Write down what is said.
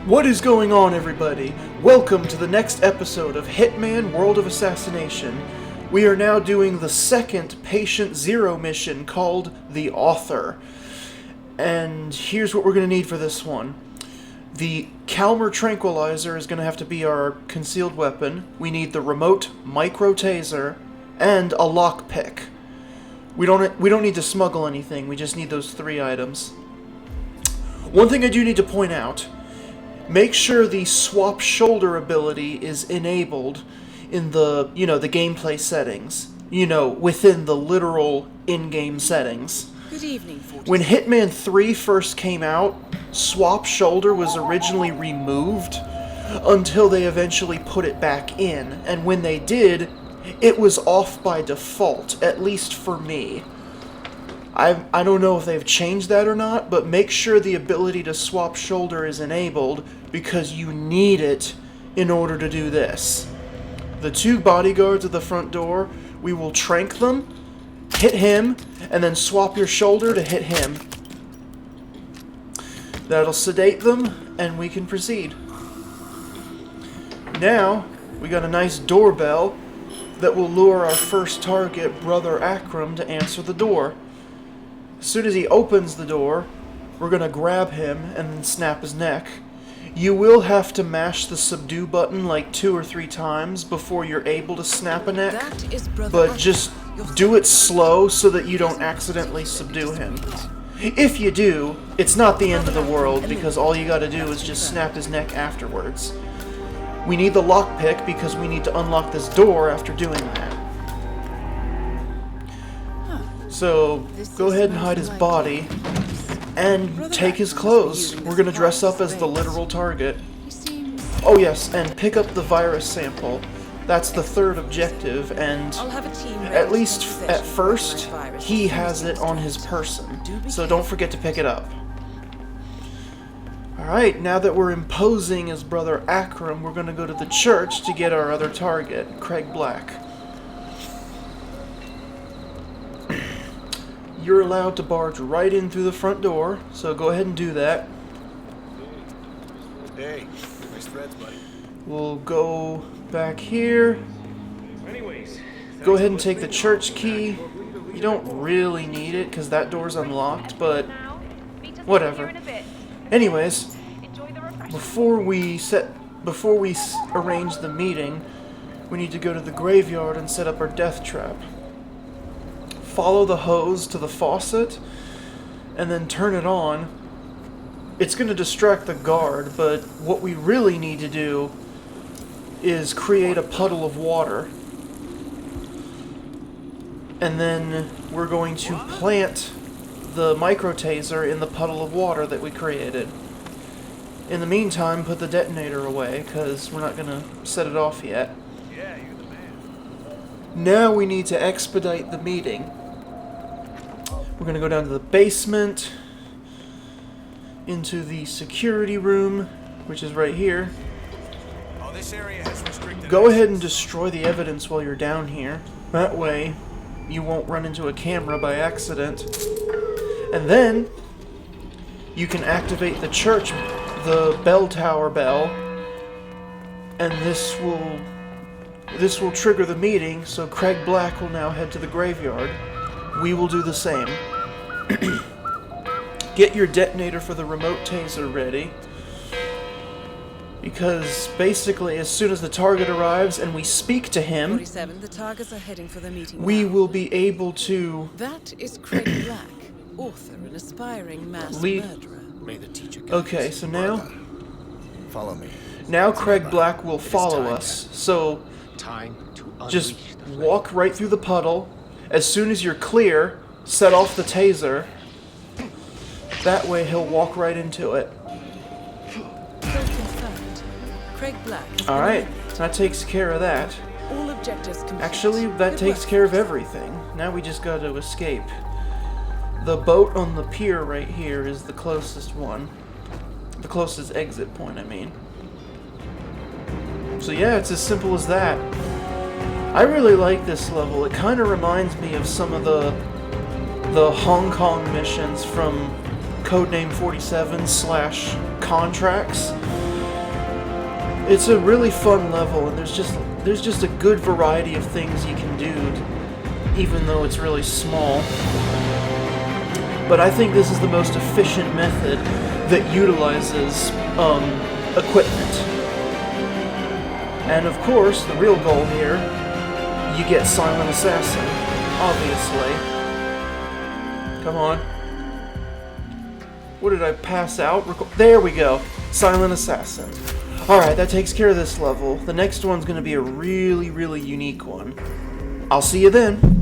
What is going on, everybody? Welcome to the next episode of Hitman World of Assassination. We are now doing the second Patient Zero mission called The Author. And here's what we're going to need for this one. The Calmer Tranquilizer is going to have to be our concealed weapon. We need the remote micro taser and a lockpick. We don't need to smuggle anything, we just need those three items. One thing I do need to point out, make sure the swap shoulder ability is enabled in the, the gameplay settings. Within the literal in-game settings. Good evening, 47. When Hitman 3 first came out, swap shoulder was originally removed until they eventually put it back in. And when they did, it was off by default, at least for me. I don't know if they've changed that or not, but make sure the ability to swap shoulder is enabled because you need it in order to do this. The two bodyguards at the front door, we will trank them, hit him, and then swap your shoulder to hit him. That'll sedate them, and we can proceed. Now, we got a nice doorbell that will lure our first target, Brother Akram, to answer the door. As soon as he opens the door, we're going to grab him and then snap his neck. You will have to mash the subdue button like 2 or 3 times before you're able to snap a neck, but just do it slow so that you don't accidentally subdue him. If you do, it's not the end of the world because all you gotta do is just snap his neck afterwards. We need the lockpick because we need to unlock this door after doing that. So, go ahead and hide his body, and take his clothes. We're gonna dress up as the literal target. Oh yes, and pick up the virus sample. That's the third objective, and at least at first, he has it on his person. So don't forget to pick it up. Alright, now that we're imposing as Brother Akram, we're gonna go to the church to get our other target, Craig Black. You're allowed to barge right in through the front door, so go ahead and do that. Hey, nice threads, buddy. We'll go back here. Go ahead and take the church key. You don't really need it because that door's unlocked, but whatever. Anyways, before we arrange the meeting, we need to go to the graveyard and set up our death trap. Follow the hose to the faucet, and then turn it on. It's going to distract the guard, but what we really need to do is create a puddle of water. And then we're going to plant the micro taser in the puddle of water that we created. In the meantime, put the detonator away, because we're not going to set it off yet. Yeah, you're the man. Now we need to expedite the meeting. We're going to go down to the basement, into the security room, which is right here. Oh, this area has restricted Go ahead and destroy the evidence while you're down here. That way, you won't run into a camera by accident. And then, you can activate the church, the bell tower bell, and this will trigger the meeting, so Craig Black will now head to the graveyard. We will do the same. Get your detonator for the remote taser ready. Because basically, as soon as the target arrives and we speak to him, 47, the targets are heading for the meeting we now. will be able to That is Craig Black, author and aspiring mass murderer. May the teacher guide Okay, us. so now Follow me. Now Craig Black will follow us. So Time to just unleash the walk right through the puddle. As soon as you're clear, set off the taser. That way he'll walk right into it. Confirmed. Craig Black has been Alright, eliminated. that takes care of that. All objectives complete. Actually, that Good takes work. care of everything. Now we just gotta escape. The boat on the pier right here is the closest one. The closest exit point, I mean. So yeah, it's as simple as that. I really like this level. It kind of reminds me of some of the Hong Kong missions from Codename 47 / Contracts. It's a really fun level, and there's just a good variety of things you can do, even though it's really small. But I think this is the most efficient method that utilizes equipment. And of course, the real goal here, you get Silent Assassin, obviously. Come on. What did I pass out? There we go. Silent Assassin. Alright, that takes care of this level. The next one's going to be a really, really unique one. I'll see you then.